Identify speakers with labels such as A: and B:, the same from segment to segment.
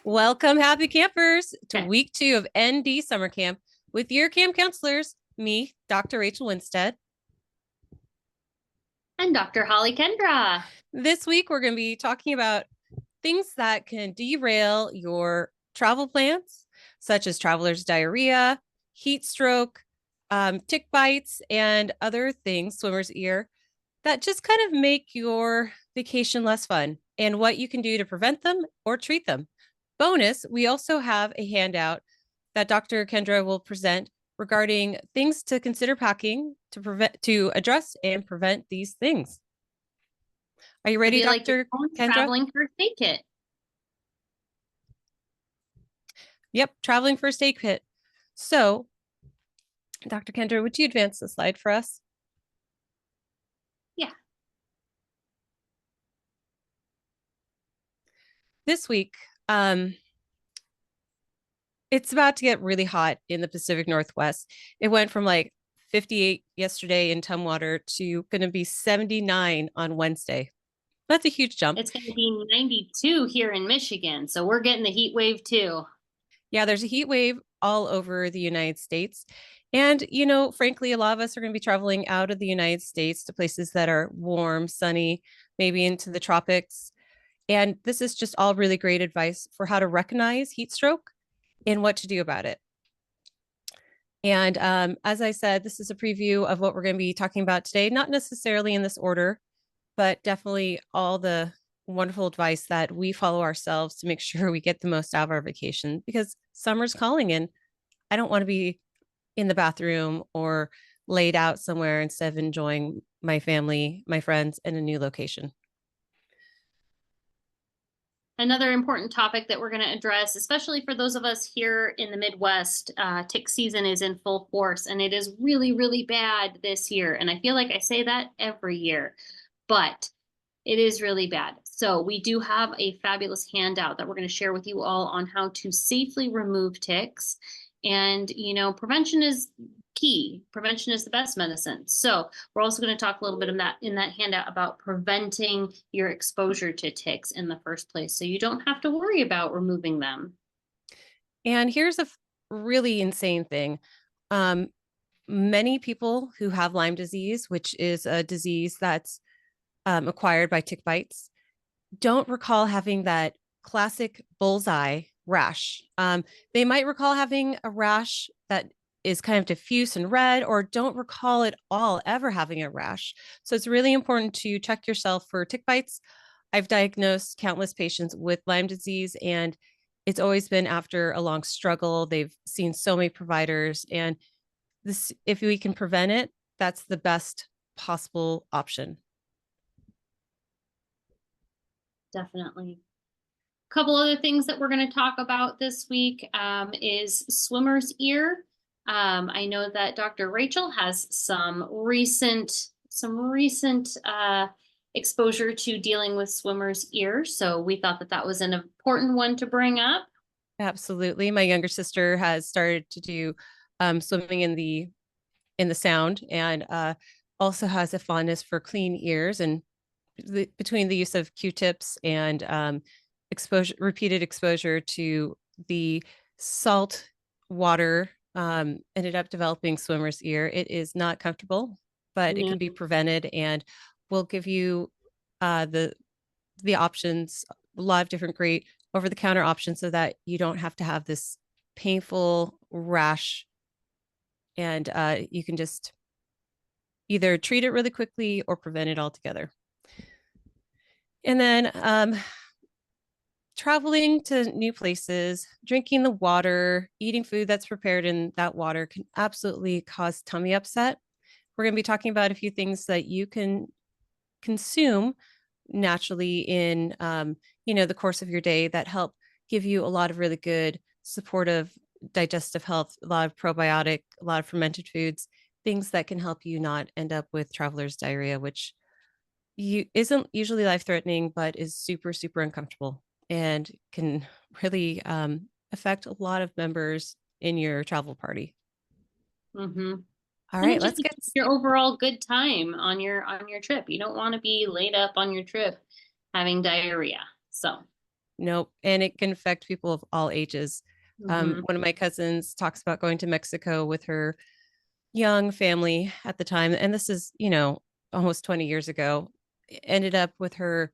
A: Welcome, happy campers, to week 2 of ND Summer Camp with your camp counselors, me, Dr. Rachel Winstead.
B: And Dr. Holly Kendra.
A: This week, we're going to be talking about things that can derail your travel plans, such as traveler's diarrhea, heat stroke, tick bites, and other things, swimmer's ear, that just kind of make your vacation less fun and what you can do to prevent them or treat them. Bonus, we also have a handout that Dr. Kendra will present regarding things to consider packing to address and prevent these things. Are you ready, Dr. Kendra?
B: Traveling first aid kit.
A: Yep, traveling first aid kit. So, Dr. Kendra, would you advance the slide for us?
B: Yeah.
A: This week, it's about to get really hot in the Pacific Northwest. It went from like 58 yesterday in Tumwater to going to be 79 on Wednesday. That's a huge jump.
B: It's going to be 92 here in Michigan, so we're getting the heat wave too.
A: Yeah, there's a heat wave all over the United States. And, you know, frankly, a lot of us are going to be traveling out of the United States to places that are warm, sunny, maybe into the tropics. And this is just all really great advice for how to recognize heat stroke and what to do about it. And as I said, this is a preview of what we're going to be talking about today, not necessarily in this order, but definitely all the wonderful advice that we follow ourselves to make sure we get the most out of our vacation, because summer's calling and I don't want to be in the bathroom or laid out somewhere instead of enjoying my family, my friends, in a new location.
B: Another important topic that we're going to address, especially for those of us here in the Midwest, tick season is in full force, and it is really, really bad this year. And I feel like I say that every year, but it is really bad. So we do have a fabulous handout that we're going to share with you all on how to safely remove ticks. And, you know, prevention is key. Prevention is the best medicine. So we're also going to talk a little bit of that in that handout about preventing your exposure to ticks in the first place, so you don't have to worry about removing them.
A: And here's a really insane thing. Many people who have Lyme disease, which is a disease that's acquired by tick bites, don't recall having that classic bullseye rash. They might recall having a rash that is kind of diffuse and red, or don't recall at all ever having a rash. So it's really important to check yourself for tick bites. I've diagnosed countless patients with Lyme disease, and it's always been after a long struggle. They've seen so many providers, and this, if we can prevent it, that's the best possible option.
B: Definitely. A couple other things that we're going to talk about this week is swimmer's ear. I know that Dr. Rachel has some recent exposure to dealing with swimmer's ear, so we thought that that was an important one to bring up.
A: Absolutely. My younger sister has started to do swimming in the sound, and also has a fondness for clean ears. And between the use of Q-tips and repeated exposure to the salt water, ended up developing swimmer's ear. It is not comfortable, but it can be prevented, and we'll give you the options, a lot of different great over-the-counter options, so that you don't have to have this painful rash, and you can just either treat it really quickly or prevent it altogether. And then traveling to new places, drinking the water, eating food that's prepared in that water can absolutely cause tummy upset. We're going to be talking about a few things that you can consume naturally in the course of your day that help give you a lot of really good supportive digestive health, a lot of probiotic, a lot of fermented foods, things that can help you not end up with traveler's diarrhea, which isn't usually life-threatening, but is super, super uncomfortable and can really affect a lot of members in your travel party.
B: Mm-hmm.
A: All right, let's get
B: your overall good time on your trip. You don't want to be laid up on your trip having diarrhea. So
A: Nope. And it can affect people of all ages.
B: Mhm.
A: One of my cousins talks about going to Mexico with her young family at the time. And this is, almost 20 years ago. Ended up with her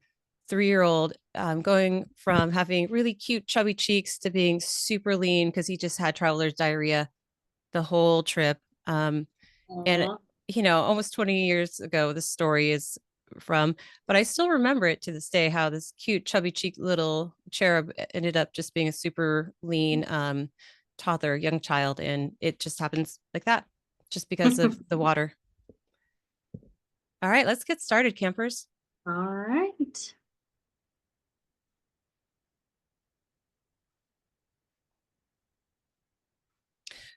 A: 3-year-old going from having really cute, chubby cheeks to being super lean because he just had traveler's diarrhea the whole trip. And,
B: Aw.
A: almost 20 years ago, this story is from, but I still remember it to this day how this cute, chubby cheek little cherub ended up just being a super lean toddler, young child. And it just happens like that, just because of the water. All right, let's get started, campers.
B: All right.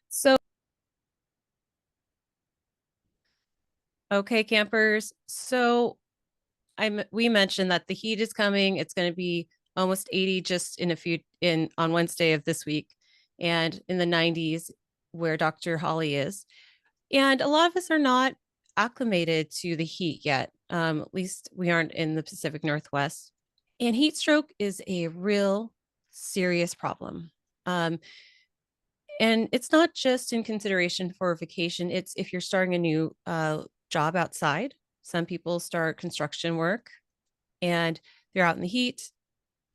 A: So, okay, campers. So we mentioned that the heat is coming. It's going to be almost 80 just in a few in on Wednesday of this week, and in the 90s where Dr. Holly is. And a lot of us are not acclimated to the heat yet. At least we aren't in the Pacific Northwest. And heat stroke is a real serious problem. Um, and it's not just in consideration for vacation. It's if you're starting a new job outside. Some people start construction work and they're out in the heat.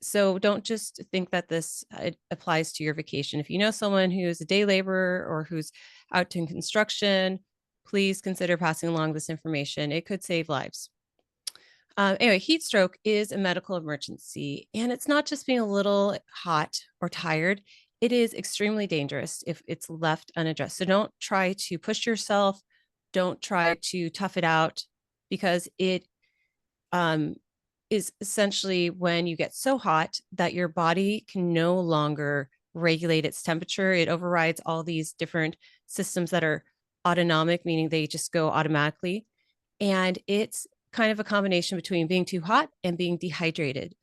A: So don't just think that this applies to your vacation. If you know someone who's a day laborer or who's out in construction, please consider passing along this information. It could save lives. Anyway, heat stroke is a medical emergency, and it's not just being a little hot or tired. It is extremely dangerous if it's left unaddressed. So don't try to push yourself. Don't try to tough it out because it um, is essentially when you get so hot that your body can no longer regulate its temperature. It overrides all these different systems that are autonomic, meaning they just go automatically. And it's kind of a combination between being too hot and being dehydrated.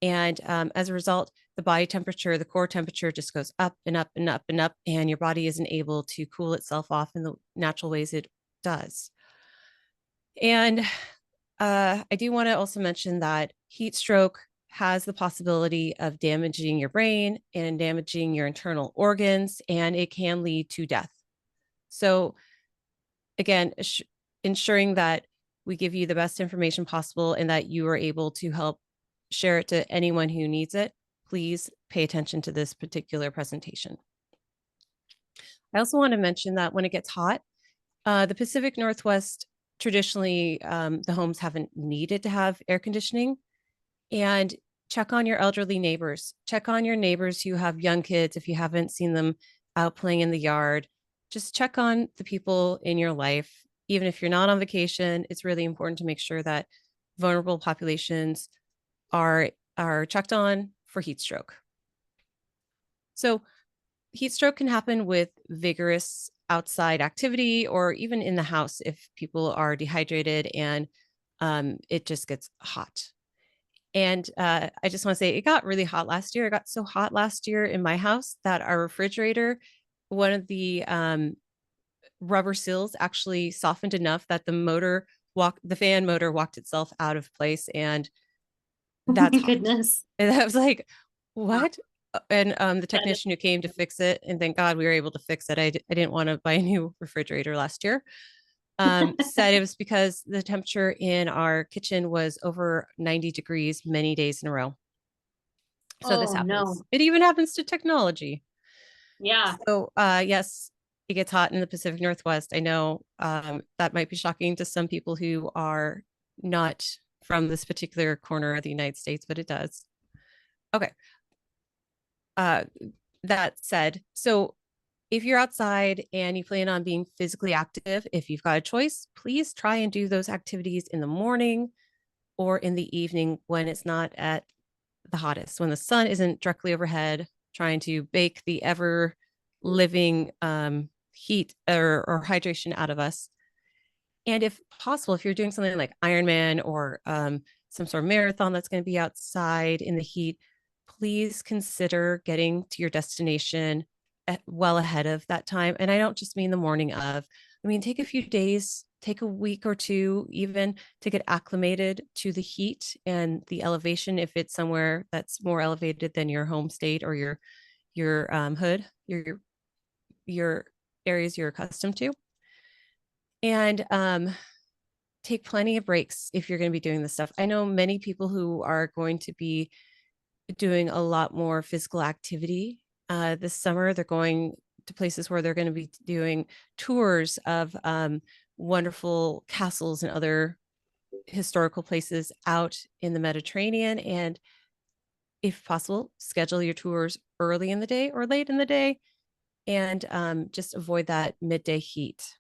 A: And as a result, the body temperature, the core temperature just goes up and up and up and up, and your body isn't able to cool itself off in the natural ways it does. And I do want to also mention that heat stroke has the possibility of damaging your brain and damaging your internal organs, and it can lead to death. So, again, ensuring that we give you the best information possible and that you are able to help share it to anyone who needs it, please pay attention to this particular presentation. I also want to mention that when it gets hot, the Pacific Northwest, traditionally, the homes haven't needed to have air conditioning. And check on your elderly neighbors. Check on your neighbors who have young kids if you haven't seen them out playing in the yard. Just check on the people in your life. Even if you're not on vacation, it's really important to make sure that vulnerable populations are checked on for heat stroke. So heat stroke can happen with vigorous outside activity or even in the house if people are dehydrated and it just gets hot. And I just want to say it got really hot last year. It got so hot last year in my house that our refrigerator, one of the rubber seals actually softened enough that the fan motor walked itself out of place. And
B: Oh my
A: that's hot.
B: goodness.
A: And I was like,
B: Wow.
A: what? And the
B: That is-
A: technician who came to fix it, and thank God we were able to fix it. I didn't want to buy a new refrigerator last year. Said it was because the temperature in our kitchen was over 90 degrees many days in a row. So this
B: Oh
A: happens.
B: no.
A: It even happens to technology.
B: Yeah.
A: So yes, it gets hot in the Pacific Northwest. I know that might be shocking to some people who are not from this particular corner of the United States, but it does. Okay. Uh, that said, so if you're outside and you plan on being physically active, if you've got a choice, please try and do those activities in the morning or in the evening when it's not at the hottest, when the sun isn't directly overhead, trying to bake the ever living heat or hydration out of us. And if possible, if you're doing something like Ironman or some sort of marathon that's going to be outside in the heat, please consider getting to your destination well ahead of that time. And I don't just mean the morning of, I mean, take a few days take a week or two even to get acclimated to the heat and the elevation if it's somewhere that's more elevated than your home state or your hood, your areas you're accustomed to. And take plenty of breaks if you're going to be doing this stuff. I know many people who are going to be doing a lot more physical activity this summer. They're going to places where they're going to be doing tours of wonderful castles and other historical places out in the Mediterranean. And if possible, schedule your tours early in the day or late in the day, and just avoid that midday heat.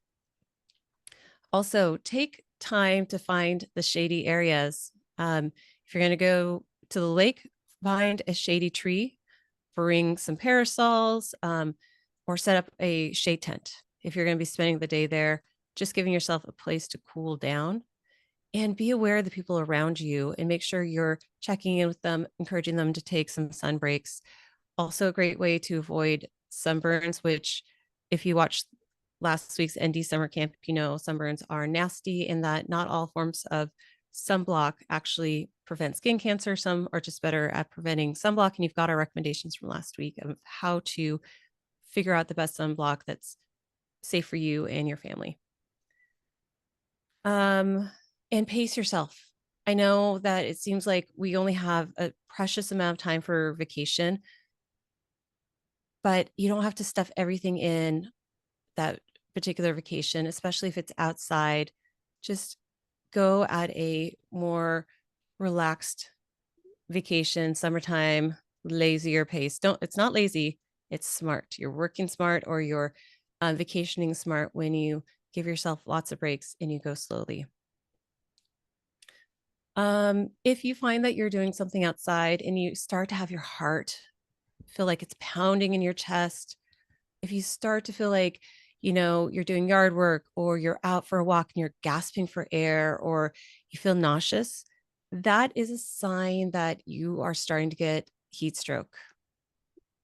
A: Also, take time to find the shady areas. If you're going to go to the lake, find a shady tree, bring some parasols, or set up a shade tent. If you're going to be spending the day there, just giving yourself a place to cool down, and be aware of the people around you and make sure you're checking in with them, encouraging them to take some sun breaks. Also a great way to avoid sunburns, which if you watch last week's ND summer camp, you know sunburns are nasty in that not all forms of sunblock actually prevent skin cancer. Some are just better at preventing sunblock. And you've got our recommendations from last week of how to figure out the best sunblock that's safe for you and your family. And pace yourself. I know that it seems like we only have a precious amount of time for vacation, but you don't have to stuff everything in that particular vacation, especially if it's outside. Just go at a more relaxed vacation, summertime, lazier pace. It's not lazy, it's smart. You're working smart, or you're vacationing smart when you give yourself lots of breaks and you go slowly. If you find that you're doing something outside and you start to have your heart feel like it's pounding in your chest, if you start to feel like, you're doing yard work, or you're out for a walk and you're gasping for air, or you feel nauseous, that is a sign that you are starting to get heat stroke.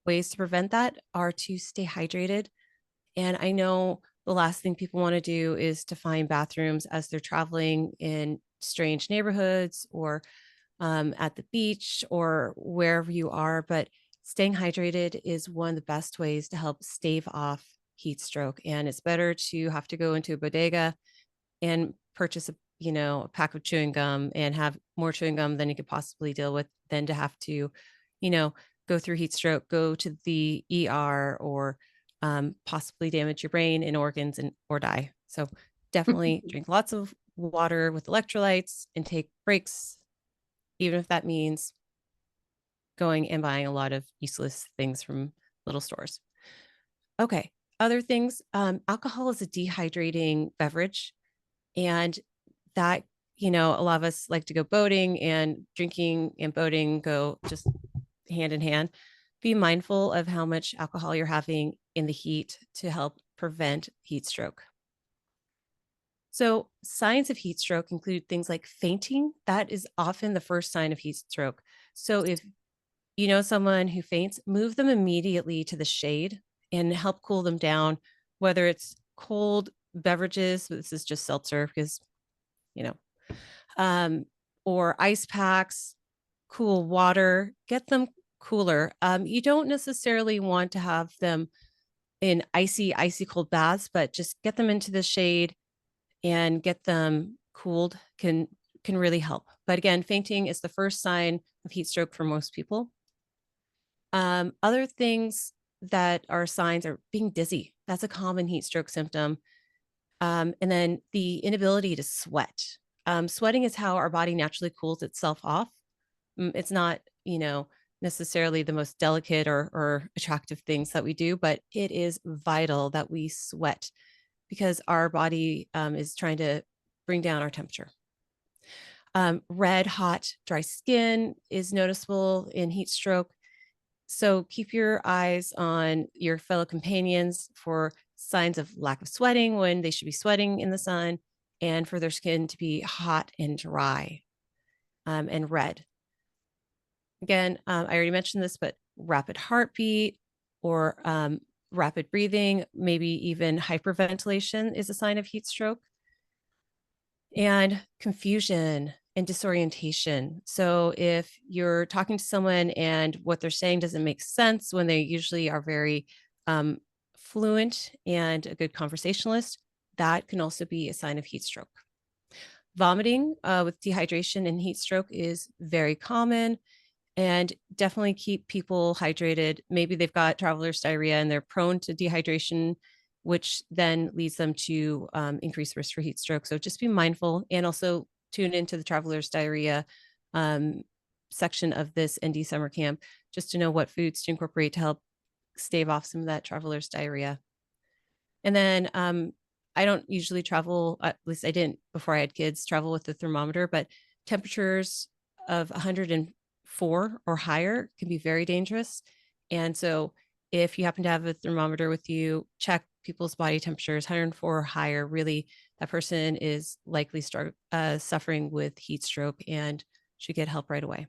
A: Ways to prevent that are to stay hydrated. And I know the last thing people want to do is to find bathrooms as they're traveling in strange neighborhoods, or at the beach, or wherever you are. But staying hydrated is one of the best ways to help stave off heat stroke. And it's better to have to go into a bodega and purchase a pack of chewing gum and have more chewing gum than you could possibly deal with, than to have to, go through heat stroke, go to the ER, or possibly damage your brain and organs or die. So definitely drink lots of water with electrolytes and take breaks, even if that means going and buying a lot of useless things from little stores. Okay. Other things, alcohol is a dehydrating beverage, and that, a lot of us like to go boating, and drinking and boating go just hand in hand. Be mindful of how much alcohol you're having in the heat to help prevent heat stroke. So signs of heat stroke include things like fainting. That is often the first sign of heat stroke. So if you know someone who faints, move them immediately to the shade and help cool them down, whether it's cold beverages, this is just seltzer because, or ice packs, cool water, get them cooler. You don't necessarily want to have them in icy cold baths, but just get them into the shade and get them cooled can really help. But again, fainting is the first sign of heat stroke for most people. Other things that are signs are being dizzy. That's a common heat stroke symptom. And then the inability to sweat. Sweating is how our body naturally cools itself off. It's not, necessarily the most delicate or attractive things that we do, but it is vital that we sweat because our body is trying to bring down our temperature. Red, hot, dry skin is noticeable in heat stroke. So keep your eyes on your fellow companions for signs of lack of sweating when they should be sweating in the sun, and for their skin to be hot and dry and red. Again, I already mentioned this, but rapid heartbeat or rapid breathing, maybe even hyperventilation is a sign of heat stroke. And confusion and disorientation. So if you're talking to someone and what they're saying doesn't make sense when they usually are very um, fluent and a good conversationalist, that can also be a sign of heat stroke. Vomiting with dehydration and heat stroke is very common, and definitely keep people hydrated. Maybe they've got traveler's diarrhea and they're prone to dehydration, which then leads them to increased risk for heat stroke. So just be mindful, and also tune into the traveler's diarrhea um, section of this ND summer camp just to know what foods to incorporate to help stave off some of that traveler's diarrhea. And then I don't usually travel, at least I didn't before I had kids, travel with the thermometer, but temperatures of 104 or higher can be very dangerous. And so if you happen to have a thermometer with you, check people's body temperatures. 104 or higher, really, that person is likely suffering with heat stroke and should get help right away.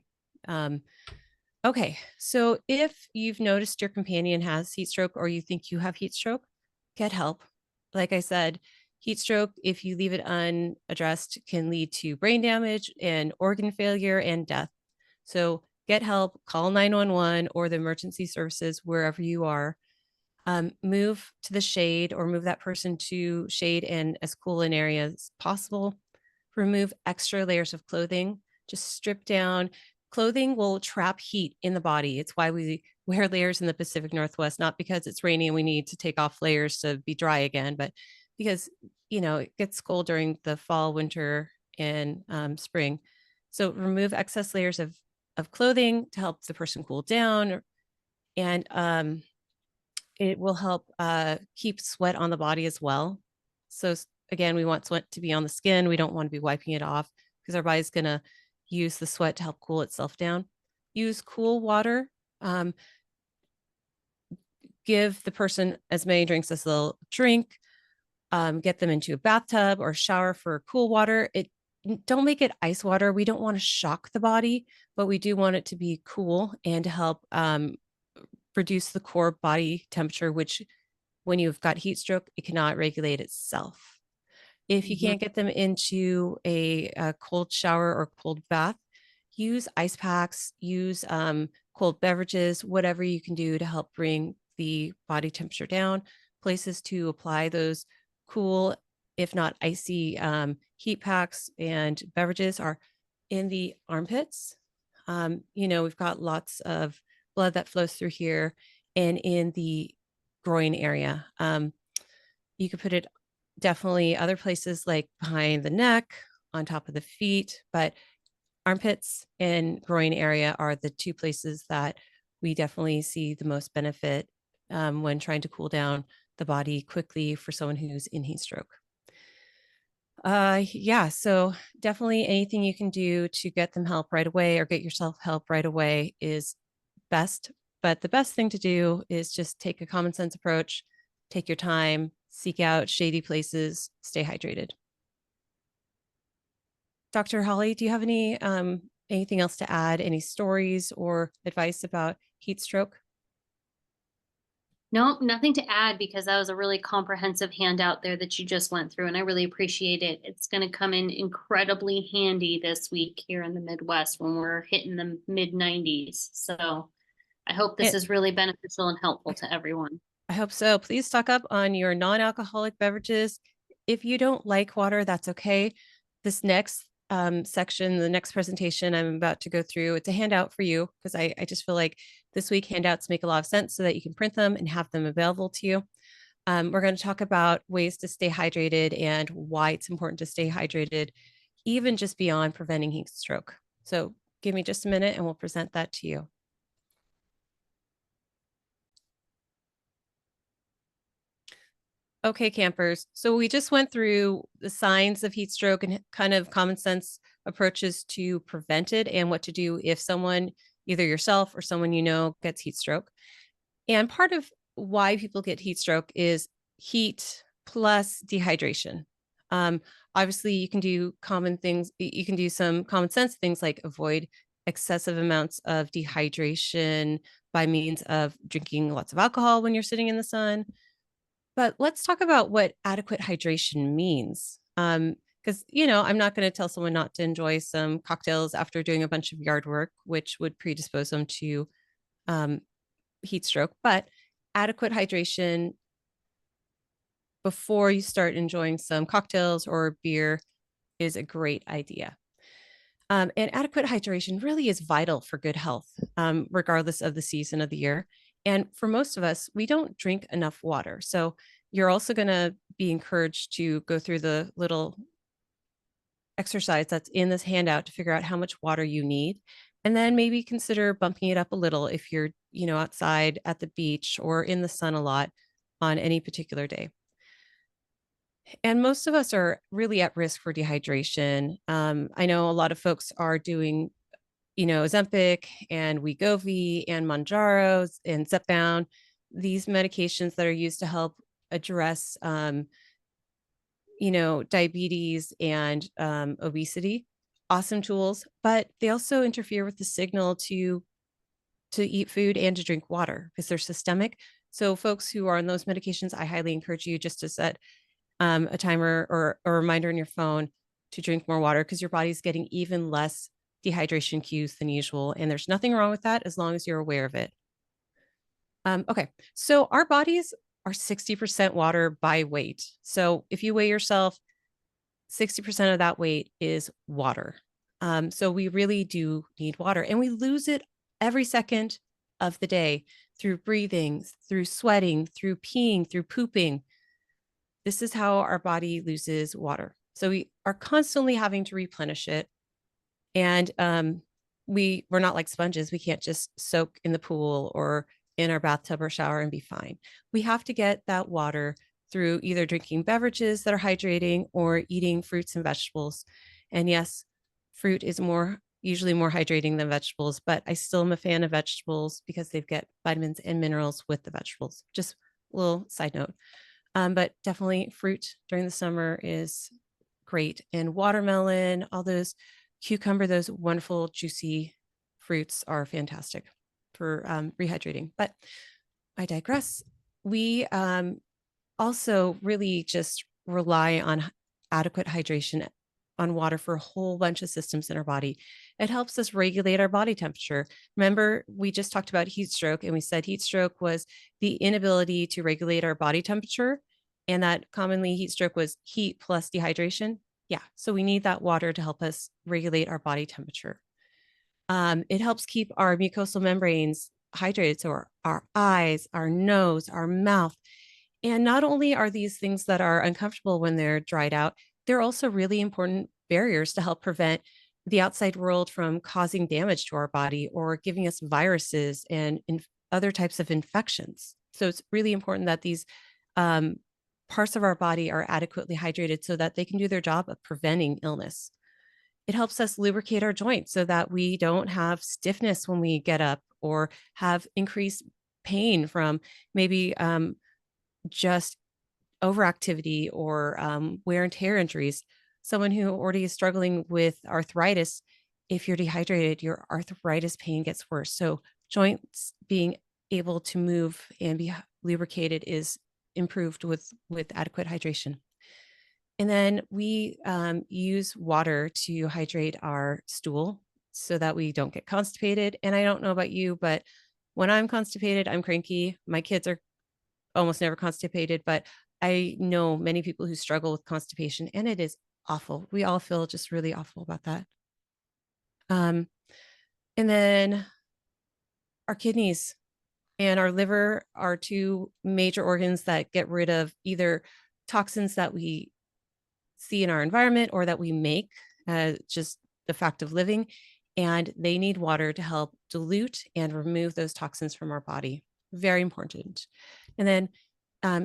A: Okay, so if you've noticed your companion has heat stroke or you think you have heat stroke, get help. Like I said, heat stroke, if you leave it unaddressed, can lead to brain damage and organ failure and death. So get help, call 911 or the emergency services wherever you are. Move to the shade or move that person to shade and as cool an area as possible. Remove extra layers of clothing. Just strip down. Clothing will trap heat in the body. It's why we wear layers in the Pacific Northwest, not because it's rainy and we need to take off layers to be dry again, but because, it gets cold during the fall, winter, and spring. So remove excess layers of clothing to help the person cool down. And it will help keep sweat on the body as well. So again, we want sweat to be on the skin. We don't want to be wiping it off because our body's going to use the sweat to help cool itself down. Use cool water. Give the person as many drinks as they'll drink. Get them into a bathtub or shower for cool water. Don't make it ice water. We don't want to shock the body, but we do want it to be cool and to help reduce the core body temperature, which when you've got heat stroke, it cannot regulate itself. If you can't get them into a cold shower or cold bath, use ice packs, use cold beverages, whatever you can do to help bring the body temperature down. Places to apply those cool, if not icy, heat packs and beverages are in the armpits. We've got lots of blood that flows through here and in the groin area. You could put it definitely other places like behind the neck, on top of the feet, but armpits and groin area are the two places that we definitely see the most benefit when trying to cool down the body quickly for someone who's in heat stroke. Yeah, so definitely anything you can do to get them help right away or get yourself help right away is best. But the best thing to do is just take a common sense approach, take your time, seek out shady places, stay hydrated. Dr. Holly, do you have anything else to add? Any stories or advice about heat stroke?
B: Nope, nothing to add because that was a really comprehensive handout there that you just went through, and I really appreciate it. It's going to come in incredibly handy this week here in the Midwest when we're hitting the mid 90s. So I hope this
A: It,
B: is really beneficial and helpful to everyone.
A: I hope so. Please stock up on your non-alcoholic beverages. If you don't like water, that's okay. This next section, the next presentation I'm about to go through, it's a handout for you because I just feel like this week handouts make a lot of sense so that you can print them and have them available to you. We're going to talk about ways to stay hydrated and why it's important to stay hydrated, even just beyond preventing heat stroke. So give me just a minute and we'll present that to you. Okay, campers. So we just went through the signs of heat stroke and kind of common sense approaches to prevent it and what to do if someone, either yourself or someone you know, gets heat stroke. And part of why people get heat stroke is heat plus dehydration. Obviously, you can do common things. You can do some common sense things like avoid excessive amounts of dehydration by means of drinking lots of alcohol when you're sitting in the sun. But let's talk about what adequate hydration means. Because, I'm not going to tell someone not to enjoy some cocktails after doing a bunch of yard work, which would predispose them to um, heat stroke, but adequate hydration before you start enjoying some cocktails or beer is a great idea. And adequate hydration really is vital for good health, regardless of the season of the year. And for most of us, we don't drink enough water. So you're also going to be encouraged to go through the little exercise that's in this handout to figure out how much water you need. And then maybe consider bumping it up a little if you're, outside at the beach or in the sun a lot on any particular day. And most of us are really at risk for dehydration. I know a lot of folks are doing, Ozempic and Wegovy and Mounjaros and Zepbound, these medications that are used to help address, diabetes and obesity. Awesome tools, but they also interfere with the signal to eat food and to drink water because they're systemic. So folks who are on those medications, I highly encourage you just to set a timer or a reminder on your phone to drink more water because your body's getting even less dehydration cues than usual. And there's nothing wrong with that as long as you're aware of it. Okay, so our bodies are 60% water by weight. So if you weigh yourself, 60% of that weight is water. So we really do need water, and we lose it every second of the day through breathing, through sweating, through peeing, through pooping. This is how our body loses water. So we are constantly having to replenish it. And we're not like sponges. We can't just soak in the pool or in our bathtub or shower and be fine. We have to get that water through either drinking beverages that are hydrating or eating fruits and vegetables. And yes, fruit is usually more hydrating than vegetables, but I still am a fan of vegetables because they've got vitamins and minerals with the vegetables. Just a little side note. But definitely fruit during the summer is great. And watermelon, all those cucumber, those wonderful juicy fruits are fantastic for rehydrating. But I digress. We also really just rely on adequate hydration on water for a whole bunch of systems in our body. It helps us regulate our body temperature. Remember, we just talked about heat stroke, and we said heat stroke was the inability to regulate our body temperature, and that commonly heat stroke was heat plus dehydration. Yeah, so we need that water to help us regulate our body temperature. It helps keep our mucosal membranes hydrated, so our eyes, our nose, our mouth. And not only are these things that are uncomfortable when they're dried out, they're also really important barriers to help prevent the outside world from causing damage to our body or giving us viruses and other types of infections. So it's really important that these parts of our body are adequately hydrated so that they can do their job of preventing illness. It helps us lubricate our joints so that we don't have stiffness when we get up or have increased pain from maybe just overactivity or wear and tear injuries. Someone who already is struggling with arthritis, if you're dehydrated, your arthritis pain gets worse. So joints being able to move and be lubricated is improved with adequate hydration. And then we use water to hydrate our stool so that we don't get constipated. And I don't know about you, but when I'm constipated, I'm cranky. My kids are almost never constipated, but I know many people who struggle with constipation, and it is awful. We all feel just really awful about that. And then our kidneys and our liver are two major organs that get rid of either toxins that we see in our environment or that we make, just the fact of living. And they need water to help dilute and remove those toxins from our body. Very important. And then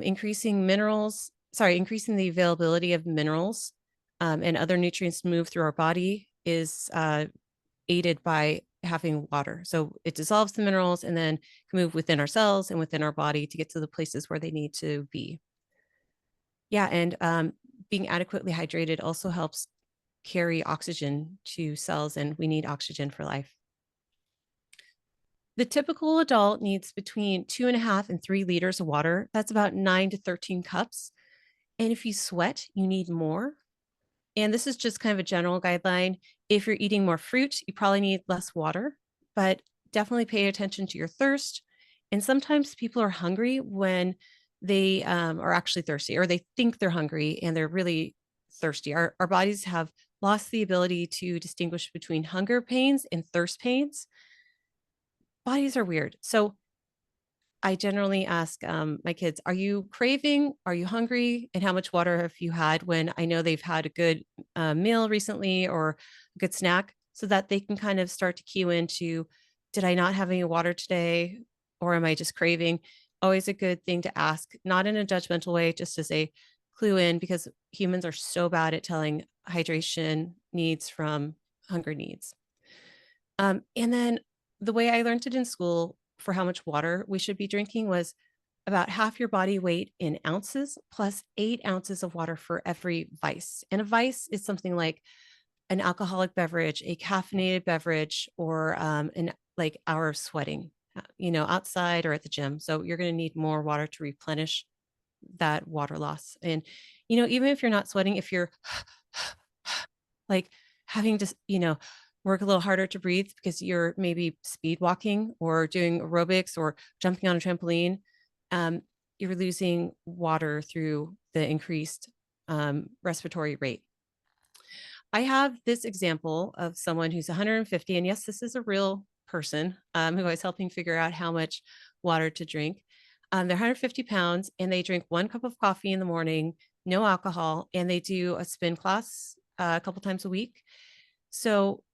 A: increasing the availability of minerals and other nutrients to move through our body is aided by having water. So it dissolves the minerals and then can move within our cells and within our body to get to the places where they need to be. Yeah, and being adequately hydrated also helps carry oxygen to cells, and we need oxygen for life. The typical adult needs between 2.5 and 3 liters of water. That's about 9 to 13 cups. And if you sweat, you need more. And this is just kind of a general guideline. If you're eating more fruit, you probably need less water, but definitely pay attention to your thirst. And sometimes people are hungry when they are actually thirsty, or they think they're hungry and they're really thirsty. Our bodies have lost the ability to distinguish between hunger pains and thirst pains. Bodies are weird. So I generally ask my kids, are you craving? Are you hungry? And how much water have you had when I know they've had a good meal recently or a good snack, so that they can kind of start to cue into, did I not have any water today? Or am I just craving? Always a good thing to ask, not in a judgmental way, just as a clue in, because humans are so bad at telling hydration needs from hunger needs. And then the way I learned it in school for how much water we should be drinking was about half your body weight in ounces plus 8 ounces of water for every vice. And a vice is something like an alcoholic beverage, a caffeinated beverage, or an like hour of sweating, outside or at the gym. So you're going to need more water to replenish that water loss. And, even if you're not sweating, if you're like having to, work a little harder to breathe because you're maybe speed walking or doing aerobics or jumping on a trampoline, um, you're losing water through the increased respiratory rate. I have this example of someone who's 150, and yes, this is a real person who I was helping figure out how much water to drink. They're 150 pounds and they drink 1 cup of coffee in the morning, no alcohol, and they do a spin class a couple times a week. So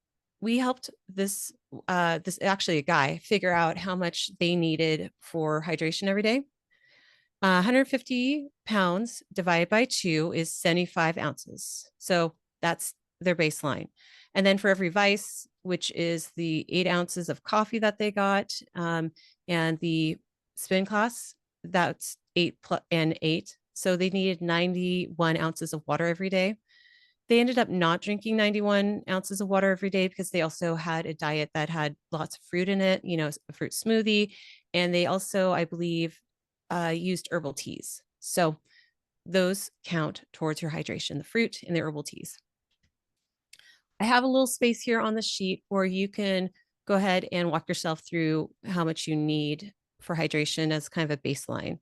A: we helped this actually a guy figure out how much they needed for hydration every day. 150 pounds divided by 2 is 75 ounces. So that's their baseline. And then for every vice, which is the 8 ounces of coffee that they got, and the spin class, that's 8 and 8. So they needed 91 ounces of water every day. They ended up not drinking 91 ounces of water every day because they also had a diet that had lots of fruit in it, a fruit smoothie. And they also, I believe, used herbal teas. So those count towards your hydration, the fruit and the herbal teas. I have a little space here on the sheet where you can go ahead and walk yourself through how much you need for hydration as kind of a baseline.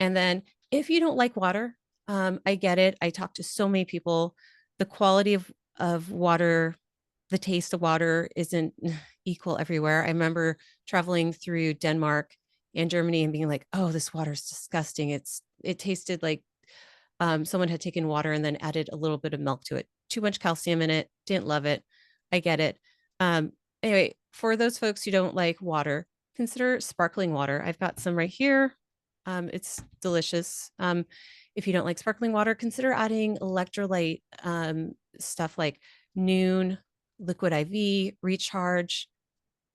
A: And then if you don't like water, I get it. I talk to so many people. The quality of water, the taste of water isn't equal everywhere. I remember traveling through Denmark and Germany and being like, oh, this water is disgusting. It tasted like someone had taken water and then added a little bit of milk to it. Too much calcium in it. Didn't love it. I get it. Anyway, for those folks who don't like water, consider sparkling water. I've got some right here. It's delicious. If you don't like sparkling water, consider adding electrolyte stuff like Noon, Liquid IV, Recharge,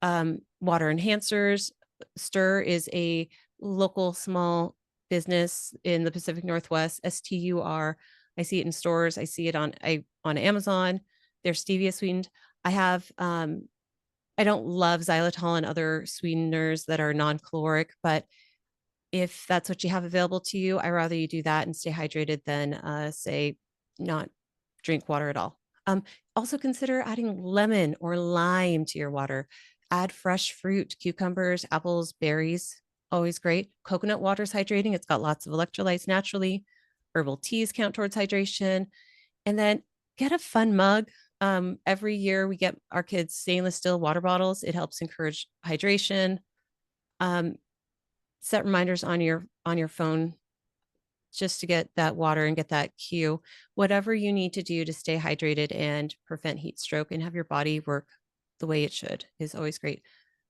A: water enhancers. Stir is a local small business in the Pacific Northwest. STUR. I see it in stores. I see it on Amazon. They're stevia sweetened. I don't love xylitol and other sweeteners that are non-caloric, but if that's what you have available to you, I rather you do that and stay hydrated than say not drink water at all. Also consider adding lemon or lime to your water. Add fresh fruit, cucumbers, apples, berries, always great. Coconut water is hydrating. It's got lots of electrolytes naturally. Herbal teas count towards hydration. And then get a fun mug. Every year we get our kids stainless steel water bottles. It helps encourage hydration. Set reminders on your phone just to get that water and get that cue. Whatever you need to do to stay hydrated and prevent heat stroke and have your body work the way it should is always great.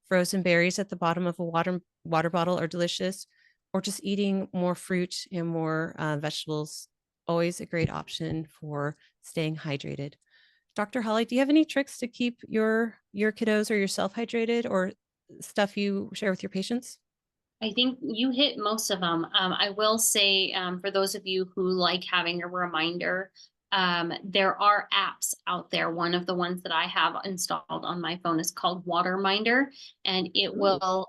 A: Frozen berries at the bottom of a water bottle are delicious, or just eating more fruit and more vegetables, always a great option for staying hydrated. Dr. Holly, do you have any tricks to keep your kiddos or yourself hydrated, or stuff you share with your patients?
B: I think you hit most of them. I will say, for those of you who like having a reminder, there are apps out there. One of the ones that I have installed on my phone is called Waterminder, and it
A: Ooh.
B: will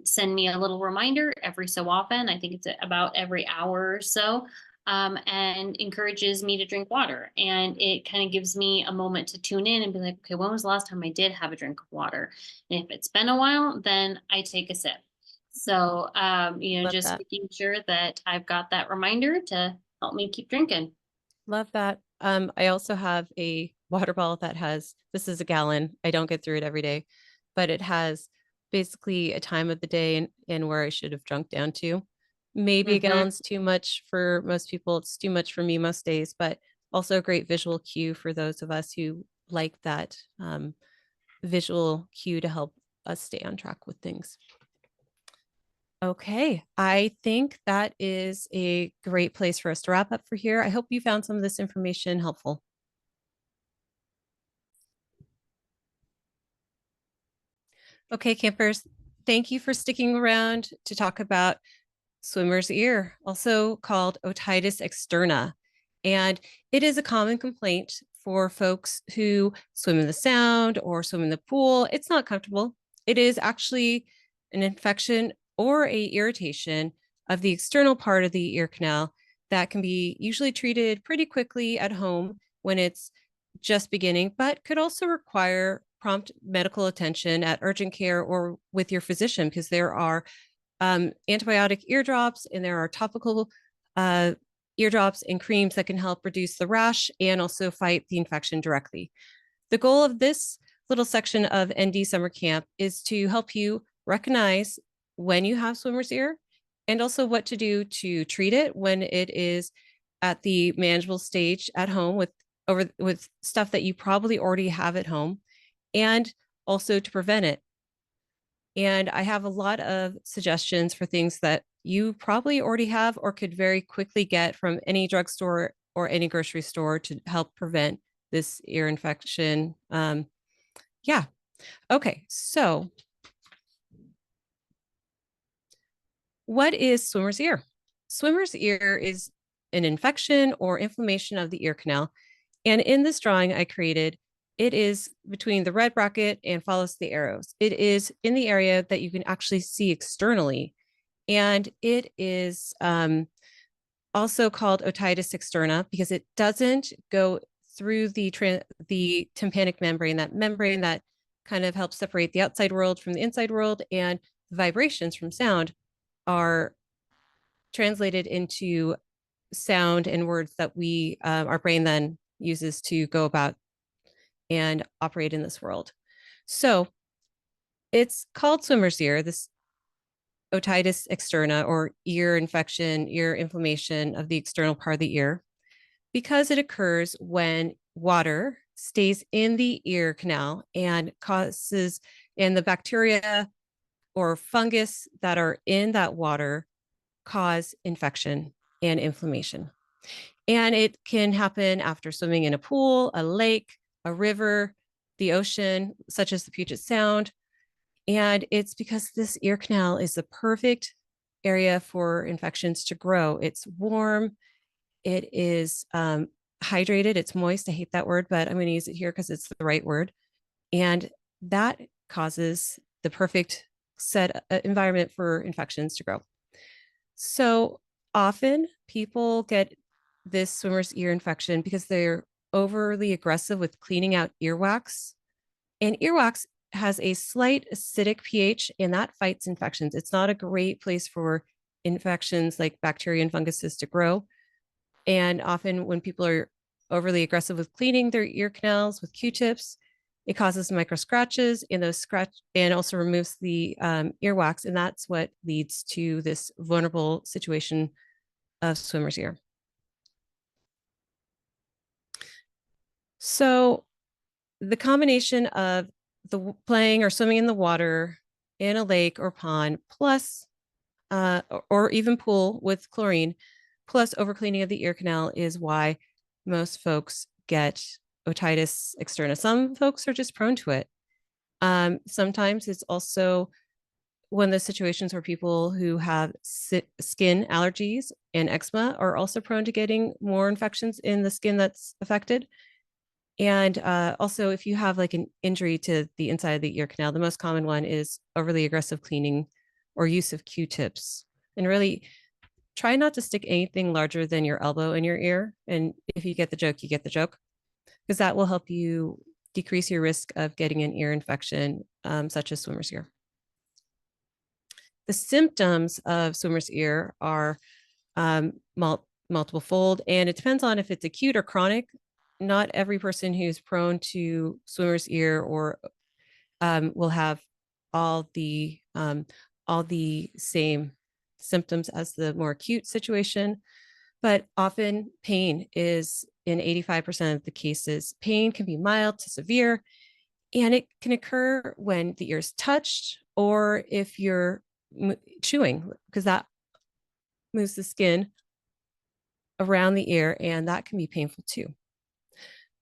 B: send me a little reminder every so often. I think it's about every hour or so. and encourages me to drink water. And it kind of gives me a moment to tune in and be like, okay, when was the last time I did have a drink of water? And if it's been a while, then I take a sip. So,
A: Love
B: just
A: that.
B: making sure that I've got that reminder to help me keep drinking.
A: Love that. I also have a water bottle that has, this is a gallon. I don't get through it every day, but it has basically a time of the day and where I should have drunk down to. Maybe a
B: Hmm.
A: gallon's too much for most people. It's too much for me most days, but also a great visual cue for those of us who like that visual cue to help us stay on track with things. Okay, I think that is a great place for us to wrap up for here. I hope you found some of this information helpful. Okay, campers, thank you for sticking around to talk about swimmer's ear, also called otitis externa. And it is a common complaint for folks who swim in the sound or swim in the pool. It's not comfortable. It is actually an infection or a irritation of the external part of the ear canal that can be usually treated pretty quickly at home when it's just beginning, but could also require prompt medical attention at urgent care or with your physician because there are antibiotic eardrops and there are topical eardrops and creams that can help reduce the rash and also fight the infection directly. The goal of this little section of ND Summer Camp is to help you recognize when you have swimmer's ear and also what to do to treat it when it is at the manageable stage at home with stuff that you probably already have at home and also to prevent it. And I have a lot of suggestions for things that you probably already have or could very quickly get from any drugstore or any grocery store to help prevent this ear infection. Yeah. Okay. So, what is swimmer's ear? Swimmer's ear is an infection or inflammation of the ear canal. And in this drawing I created, it is between the red bracket and follows the arrows. It is in the area that you can actually see externally. And it is also called otitis externa because it doesn't go through the tympanic membrane, that membrane that kind of helps separate the outside world from the inside world, and the vibrations from sound are translated into sound and words that our brain then uses to go about and operate in this world. So it's called swimmer's ear, this otitis externa, or ear infection, ear inflammation of the external part of the ear, because it occurs when water stays in the ear canal and the bacteria or fungus that are in that water cause infection and inflammation. And it can happen after swimming in a pool, a lake, a river, the ocean, such as the Puget Sound. And it's because this ear canal is the perfect area for infections to grow. It's warm, it is hydrated, it's moist. I hate that word, but I'm going to use it here because it's the right word. And that causes the perfect environment for infections to grow. So often people get this swimmer's ear infection because they're overly aggressive with cleaning out earwax. And earwax has a slight acidic pH and that fights infections. It's not a great place for infections like bacteria and funguses to grow. And often when people are overly aggressive with cleaning their ear canals with Q-tips, it causes micro scratches and those scratch and also removes the earwax. And that's what leads to this vulnerable situation of swimmer's ear. So the combination of the playing or swimming in the water in a lake or pond, plus or even pool with chlorine, plus overcleaning of the ear canal is why most folks get otitis externa. Some folks are just prone to it. Sometimes it's also one of those situations where people who have skin allergies and eczema are also prone to getting more infections in the skin that's affected. And also, if you have like an injury to the inside of the ear canal, the most common one is overly aggressive cleaning or use of Q-tips. And really, try not to stick anything larger than your elbow in your ear. And if you get the joke, you get the joke, because that will help you decrease your risk of getting an ear infection, such as swimmer's ear. The symptoms of swimmer's ear are multiple fold, and it depends on if it's acute or chronic. Not every person who's prone to swimmer's ear or will have all the same symptoms as the more acute situation, but often pain is in 85% of the cases. Pain can be mild to severe, and it can occur when the ear is touched or if you're chewing, because that moves the skin around the ear, and that can be painful too.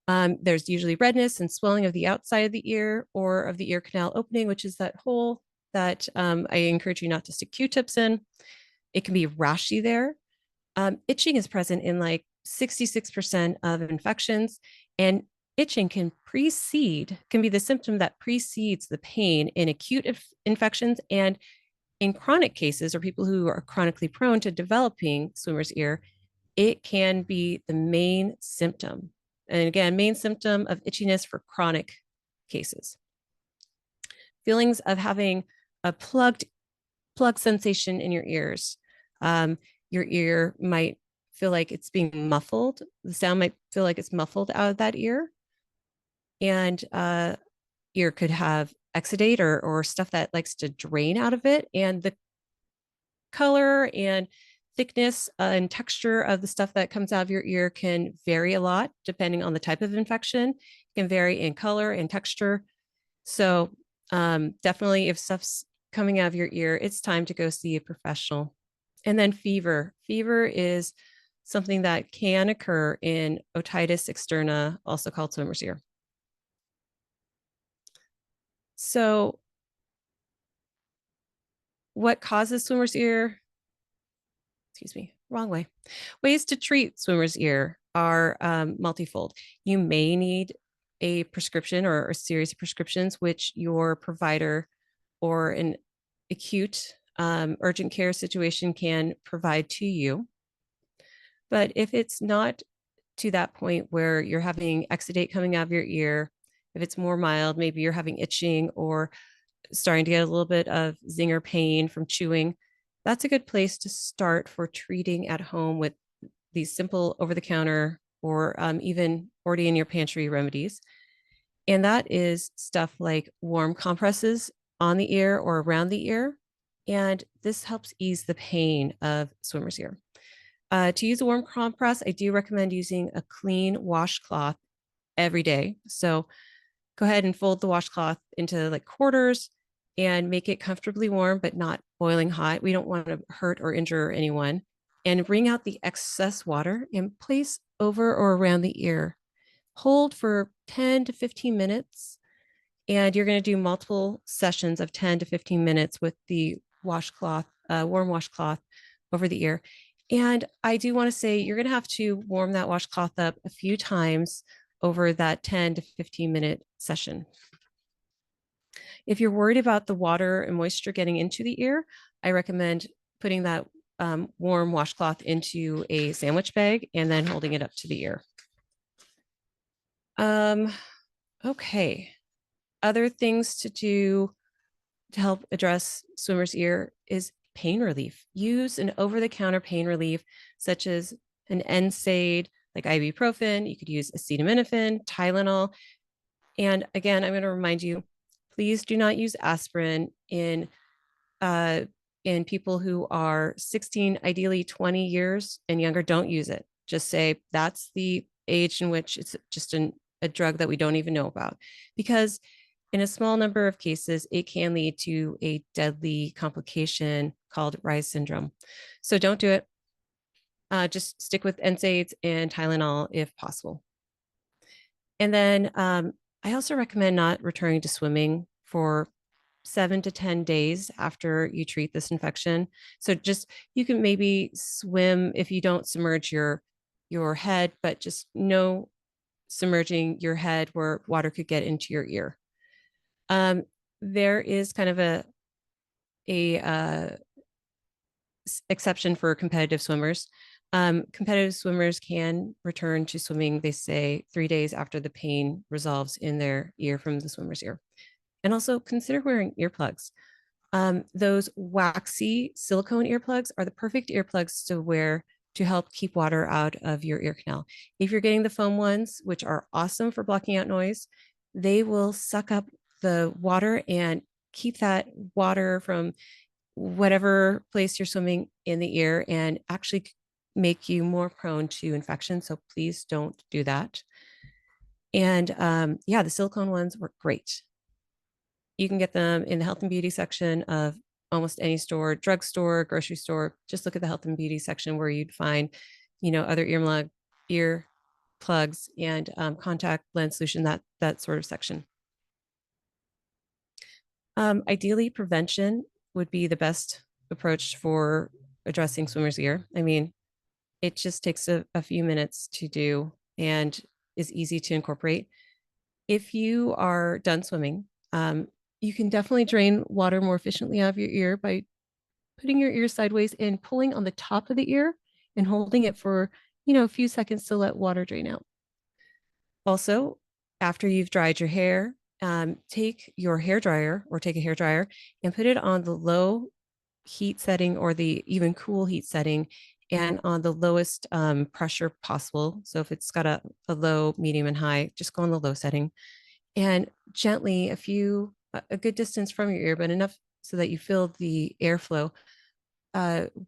A: There's usually redness and swelling of the outside of the ear or of the ear canal opening, which is that hole that I encourage you not to stick Q-tips in. It can be rashy there. Itching is present in like 66% of infections, and itching can be the symptom that precedes the pain in acute infections, and in chronic cases or people who are chronically prone to developing swimmer's ear, it can be the main symptom. And again, main symptom of itchiness for chronic cases. Feelings of having a plug sensation in your ears. Your ear might feel like it's being muffled. The sound might feel like it's muffled out of that ear. And ear could have exudate or stuff that likes to drain out of it. And the color and thickness and texture of the stuff that comes out of your ear can vary a lot depending on the type of infection. It can vary in color and texture. So definitely if stuff's coming out of your ear, it's time to go see a professional. And then fever. Fever is something that can occur in otitis externa, also called swimmer's ear. So what causes swimmer's ear? Excuse me, wrong way. Ways to treat swimmer's ear are multifold. You may need a prescription or a series of prescriptions, which your provider or an acute urgent care situation can provide to you. But if it's not to that point where you're having exudate coming out of your ear, if it's more mild, maybe you're having itching or starting to get a little bit of zinger pain from chewing, that's a good place to start for treating at home with these simple over-the-counter or even already in your pantry remedies. And that is stuff like warm compresses on the ear or around the ear. And this helps ease the pain of swimmer's ear. To use a warm compress, I do recommend using a clean washcloth every day. So go ahead and fold the washcloth into like quarters and make it comfortably warm, but not boiling hot. We don't want to hurt or injure anyone. And wring out the excess water and place over or around the ear. Hold for 10 to 15 minutes. And you're going to do multiple sessions of 10 to 15 minutes with the washcloth, warm washcloth over the ear. And I do want to say you're going to have to warm that washcloth up a few times over that 10 to 15 minute session. If you're worried about the water and moisture getting into the ear, I recommend putting that warm washcloth into a sandwich bag and then holding it up to the ear. Okay. Other things to do to help address swimmer's ear is pain relief. Use an over-the-counter pain relief, such as an NSAID, like ibuprofen. You could use acetaminophen, Tylenol. And again, I'm going to remind you, please do not use aspirin in people who are 16, ideally 20 years and younger. Don't use it. Just say that's the age in which it's just a drug that we don't even know about, because in a small number of cases, it can lead to a deadly complication called Reye's syndrome. So don't do it. Just stick with NSAIDs and Tylenol if possible. And then I also recommend not returning to swimming for 7 to 10 days after you treat this infection. So just, you can maybe swim if you don't submerge your head, but just no submerging your head where water could get into your ear. There is kind of a exception for competitive swimmers. Competitive swimmers can return to swimming, they say, 3 days after the pain resolves in their ear from the swimmer's ear. And also consider wearing earplugs. Those waxy silicone earplugs are the perfect earplugs to wear to help keep water out of your ear canal. If you're getting the foam ones, which are awesome for blocking out noise, they will suck up the water and keep that water from whatever place you're swimming in the ear and actually make you more prone to infection. So please don't do that. And yeah, the silicone ones work great. You can get them in the health and beauty section of almost any store, drugstore, grocery store. Just look at the health and beauty section where you'd find, other ear plugs and contact lens solution, that sort of section. Ideally, prevention would be the best approach for addressing swimmer's ear. I mean, it just takes a few minutes to do and is easy to incorporate. If you are done swimming, you can definitely drain water more efficiently out of your ear by putting your ear sideways and pulling on the top of the ear and holding it for, a few seconds to let water drain out. Also, after you've dried your hair, take your hair dryer or take a hair dryer and put it on the low heat setting or the even cool heat setting and on the lowest pressure possible. So if it's got a low, medium, and high, just go on the low setting and gently, a good distance from your ear, but enough so that you feel the airflow,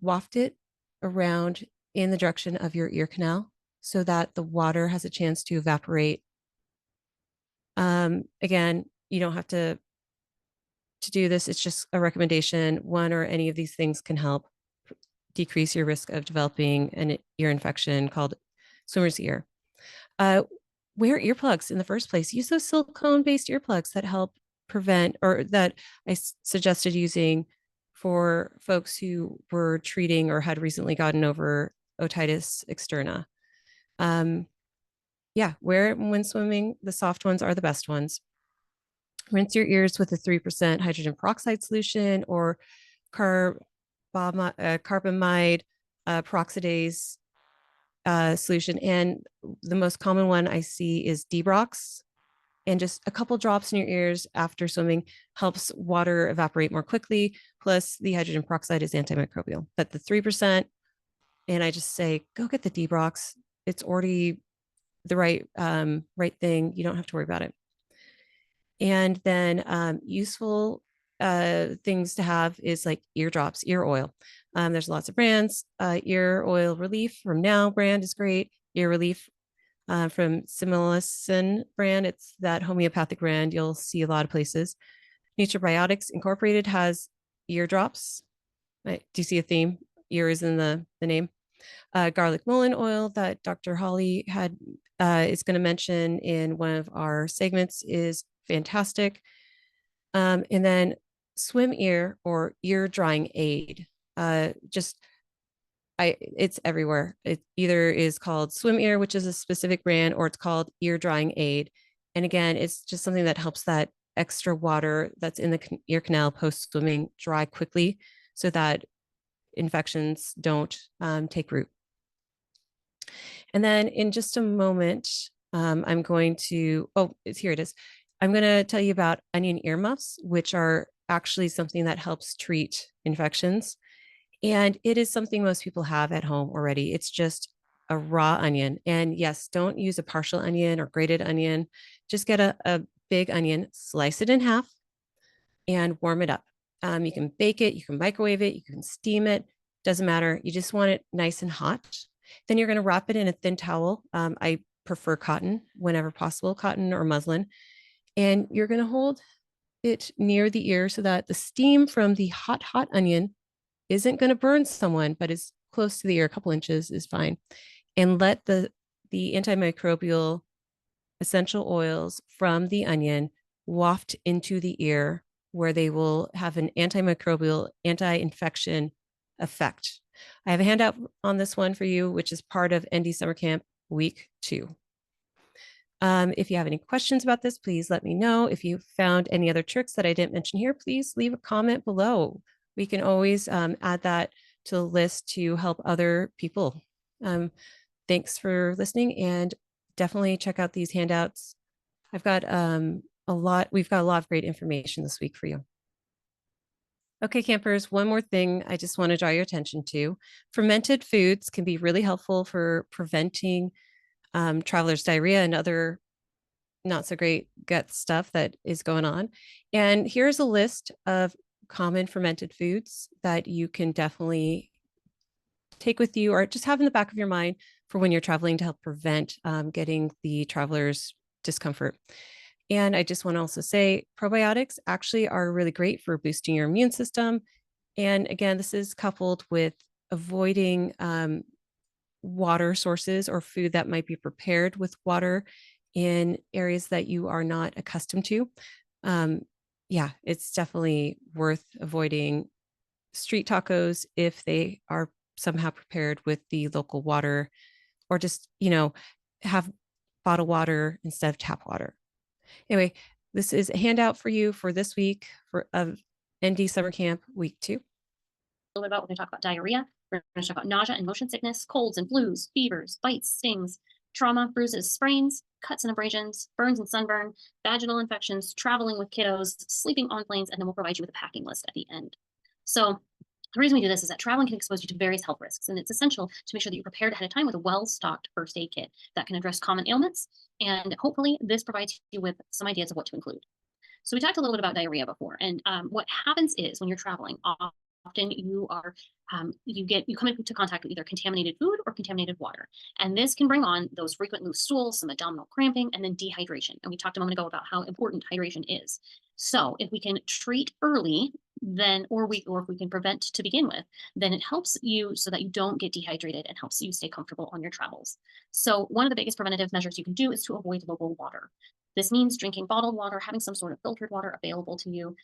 A: waft it around in the direction of your ear canal so that the water has a chance to evaporate. Again, you don't have to do this. It's just a recommendation. One or any of these things can help decrease your risk of developing an ear infection called swimmer's ear. Wear earplugs in the first place. Use those silicone-based earplugs that help prevent, or that I suggested using for folks who were treating or had recently gotten over otitis externa. Yeah, wear it when swimming. The soft ones are the best ones. Rinse your ears with a 3% hydrogen peroxide solution or carbamide peroxidase solution. And the most common one I see is Debrox. And just a couple drops in your ears after swimming helps water evaporate more quickly. Plus, the hydrogen peroxide is antimicrobial. But the 3%, and I just say, go get the Debrox. It's already the right thing. You don't have to worry about it. And then useful things to have is like eardrops, ear oil. There's lots of brands. Ear Oil Relief from Now brand is great. Ear Relief from Similicin brand. It's that homeopathic brand you'll see a lot of places. Naturebiotics Incorporated has eardrops. Right? Do you see a theme? Ear is in the name. Garlic mullein oil that Dr. Holly is going to mention in one of our segments is fantastic. And then swim ear or ear drying aid. It's everywhere. It either is called swim ear, which is a specific brand, or it's called ear drying aid. And again, it's just something that helps that extra water that's in the ear canal post swimming dry quickly so that infections don't take root. And then in just a moment, I'm going to, here it is. I'm going to tell you about onion earmuffs, which are actually something that helps treat infections. And it is something most people have at home already. It's just a raw onion. And yes, don't use a partial onion or grated onion. Just get a big onion, slice it in half, and warm it up. You can bake it, you can microwave it, you can steam it. Doesn't matter. You just want it nice and hot. Then you're going to wrap it in a thin towel. I prefer cotton whenever possible, cotton or muslin. And you're going to hold it near the ear so that the steam from the hot onion isn't going to burn someone, but is close to the ear, a couple inches is fine. And let the antimicrobial essential oils from the onion waft into the ear where they will have an antimicrobial, anti-infection effect. I have a handout on this one for you, which is part of ND Summer Camp Week 2. If you have any questions about this, please let me know. If you found any other tricks that I didn't mention here, please leave a comment below. We can always add that to the list to help other people. Thanks for listening, and definitely check out these handouts. I've got we've got a lot of great information this week for you. Okay, campers, one more thing I just want to draw your attention to. Fermented foods can be really helpful for preventing travelers' diarrhea and other not so great gut stuff that is going on. And here's a list of common fermented foods that you can definitely take with you or just have in the back of your mind for when you're traveling to help prevent getting the traveler's discomfort. And I just want to also say probiotics actually are really great for boosting your immune system. And again, this is coupled with avoiding water sources or food that might be prepared with water in areas that you are not accustomed to. Yeah, it's definitely worth avoiding street tacos if they are somehow prepared with the local water, or just, have bottled water instead of tap water. Anyway, this is a handout for you for this week for of ND Summer Camp Week 2.
B: We're going to talk about diarrhea. We're going to talk about nausea and motion sickness, colds and flus, fevers, bites, stings, trauma, bruises, sprains, cuts and abrasions, burns and sunburn, vaginal infections, traveling with kiddos, sleeping on planes, and then we'll provide you with a packing list at the end. So the reason we do this is that traveling can expose you to various health risks, and it's essential to make sure that you're prepared ahead of time with a well-stocked first aid kit that can address common ailments, and hopefully this provides you with some ideas of what to include. So we talked a little bit about diarrhea before, and what happens is when you're traveling, often you come into contact with either contaminated food or contaminated water, and this can bring on those frequent loose stools, some abdominal cramping, and then dehydration. And we talked a moment ago about how important hydration is. So if we can treat early, then or if we can prevent to begin with, then it helps you so that you don't get dehydrated and helps you stay comfortable on your travels. So one of the biggest preventative measures you can do is to avoid local water. This means drinking bottled water, having some sort of filtered water available to you.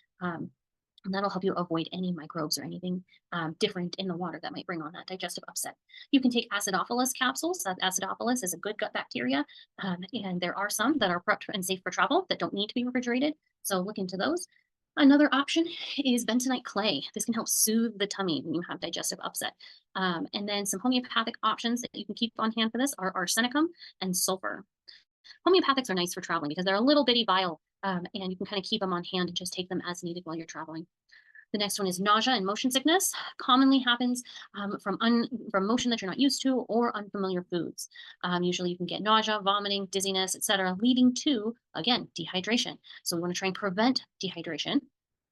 B: And that'll help you avoid any microbes or anything different in the water that might bring on that digestive upset. You can take acidophilus capsules. Acidophilus is a good gut bacteria, and there are some that are prepped and safe for travel that don't need to be refrigerated. So look into those. Another option is bentonite clay. This can help soothe the tummy when you have digestive upset. And then some homeopathic options that you can keep on hand for this are arsenicum and sulfur. Homeopathics are nice for traveling because they're a little bitty vial, and you can kind of keep them on hand and just take them as needed while you're traveling. The next one is nausea and motion sickness. Commonly happens from motion that you're not used to or unfamiliar foods. Usually you can get nausea, vomiting, dizziness, etc., leading to, again, dehydration. So we want to try and prevent dehydration.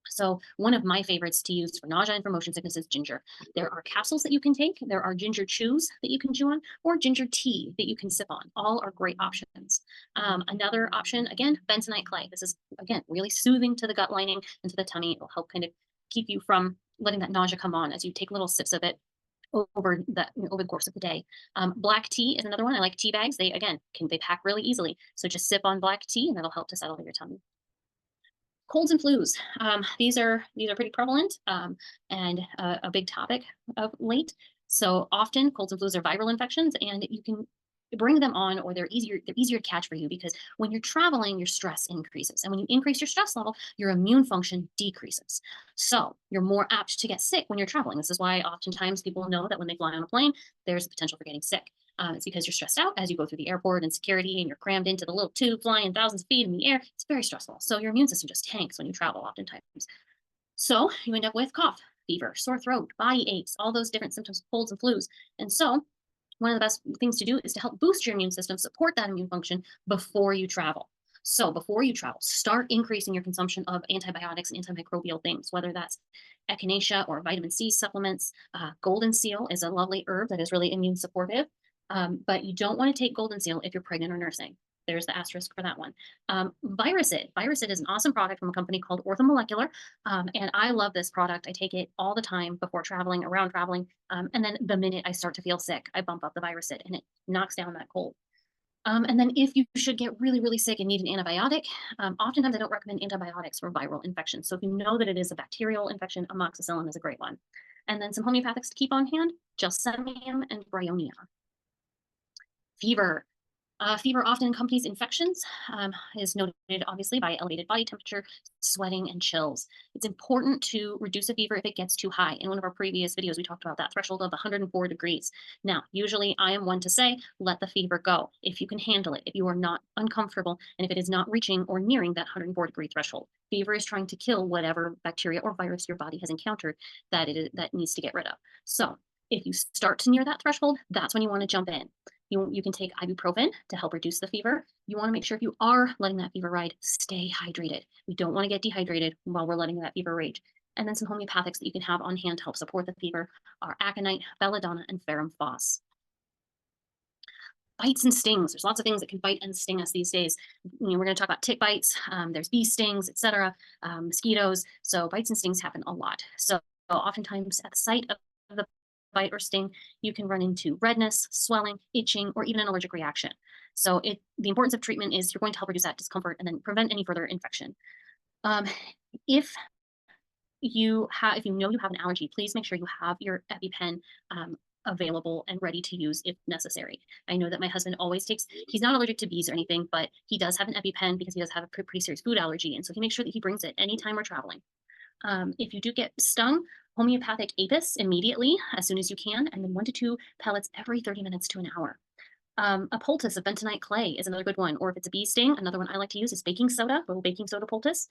B: So one of my favorites to use for nausea and for motion sickness is ginger. There are capsules that you can take. There are ginger chews that you can chew on, or ginger tea that you can sip on. All are great options. Another option, again, bentonite clay. This is, again, really soothing to the gut lining and to the tummy. It will help kind of keep you from letting that nausea come on as you take little sips of it over the course of the day. Black tea is another one. I like tea bags. They pack really easily. So just sip on black tea and that'll help to settle your tummy. Colds and flus. These are pretty prevalent and a big topic of late. So often colds and flus are viral infections, and you can bring them on, or they're easier to catch for you because when you're traveling, your stress increases, and when you increase your stress level, your immune function decreases. So you're more apt to get sick when you're traveling. This is why oftentimes people know that when they fly on a plane, there's the potential for getting sick. It's because you're stressed out as you go through the airport and security, and you're crammed into the little tube flying thousands of feet in the air. It's very stressful. So your immune system just tanks when you travel oftentimes. So you end up with cough, fever, sore throat, body aches, all those different symptoms of colds and flus. And so one of the best things to do is to help boost your immune system, support that immune function before you travel. So before you travel, start increasing your consumption of antibiotics and antimicrobial things, whether that's echinacea or vitamin C supplements. Golden seal is a lovely herb that is really immune supportive. But you don't want to take golden seal if you're pregnant or nursing. There's the asterisk for that one. Virusid. Virusid is an awesome product from a company called Orthomolecular. And I love this product. I take it all the time before traveling, around traveling. And then the minute I start to feel sick, I bump up the Virusid and it knocks down that cold. And then if you should get really, really sick and need an antibiotic, oftentimes I don't recommend antibiotics for viral infections. So if you know that it is a bacterial infection, amoxicillin is a great one. And then some homeopathics to keep on hand, gelsemium and bryonia. Fever. Fever often accompanies infections, is noted obviously by elevated body temperature, sweating, and chills. It's important to reduce a fever if it gets too high. In one of our previous videos, we talked about that threshold of 104 degrees. Now, usually I am one to say, let the fever go if you can handle it, if you are not uncomfortable, and if it is not reaching or nearing that 104-degree threshold. Fever is trying to kill whatever bacteria or virus your body has encountered that needs to get rid of. So if you start to near that threshold, that's when you want to jump in. You can take ibuprofen to help reduce the fever. You want to make sure if you are letting that fever ride, stay hydrated. We don't want to get dehydrated while we're letting that fever rage. And then some homeopathics that you can have on hand to help support the fever are aconite, belladonna, and ferrum phos. Bites and stings. There's lots of things that can bite and sting us these days. We're going to talk about tick bites. There's bee stings, etc. Mosquitoes. So bites and stings happen a lot. So oftentimes at the site of the bite or sting, you can run into redness, swelling, itching, or even an allergic reaction. So the importance of treatment is you're going to help reduce that discomfort and then prevent any further infection. Um, if if you know you have an allergy, please make sure you have your EpiPen available and ready to use if necessary. I know that my husband always takes, he's not allergic to bees or anything, but he does have an EpiPen because he does have a pretty serious food allergy. And so he makes sure that he brings it anytime we're traveling. If you do get stung, homeopathic apis immediately, as soon as you can, and then 1 to 2 pellets every 30 minutes to an hour. A poultice of bentonite clay is another good one. Or if it's a bee sting, another one I like to use is baking soda, little baking soda poultice.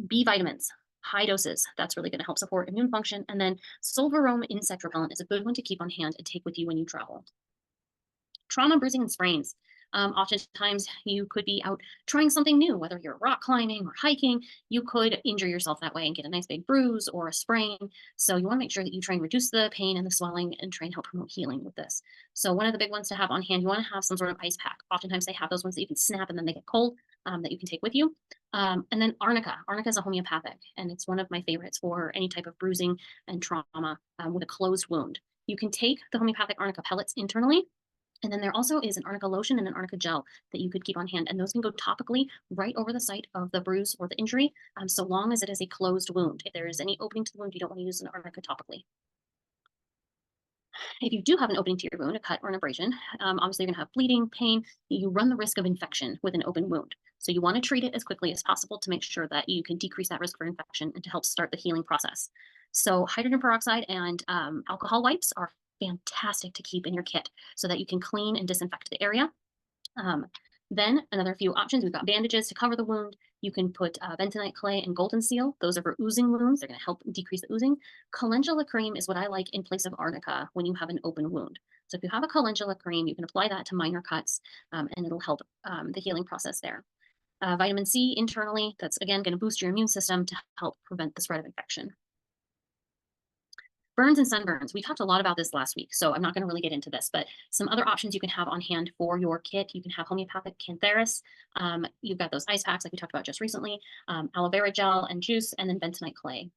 B: B vitamins, high doses. That's really going to help support immune function. And then Solvarome insect repellent is a good one to keep on hand and take with you when you travel. Trauma, bruising, and sprains. Oftentimes, you could be out trying something new, whether you're rock climbing or hiking. You could injure yourself that way and get a nice big bruise or a sprain. So, you want to make sure that you try and reduce the pain and the swelling and try and help promote healing with this. So, one of the big ones to have on hand, you want to have some sort of ice pack. Oftentimes, they have those ones that you can snap and then they get cold that you can take with you. And then arnica. Arnica is a homeopathic, and it's one of my favorites for any type of bruising and trauma with a closed wound. You can take the homeopathic arnica pellets internally. And then there also is an arnica lotion and an arnica gel that you could keep on hand. And those can go topically right over the site of the bruise or the injury, so long as it is a closed wound. If there is any opening to the wound, you don't want to use an arnica topically. If you do have an opening to your wound, a cut or an abrasion, obviously you're going to have bleeding, pain. You run the risk of infection with an open wound. So you want to treat it as quickly as possible to make sure that you can decrease that risk for infection and to help start the healing process. So hydrogen peroxide and alcohol wipes are fantastic to keep in your kit so that you can clean and disinfect the area. Then another few options. We've got bandages to cover the wound. You can put bentonite clay and golden seal. Those are for oozing wounds. They're going to help decrease the oozing. Calendula cream is what I like in place of arnica when you have an open wound. So if you have a calendula cream, you can apply that to minor cuts and it'll help the healing process there. Vitamin C internally, that's again going to boost your immune system to help prevent the spread of infection. Burns and sunburns. We talked a lot about this last week, so I'm not going to really get into this, but some other options you can have on hand for your kit. You can have homeopathic cantharis. You've got those ice packs like we talked about just recently, aloe vera gel and juice, and then bentonite clay.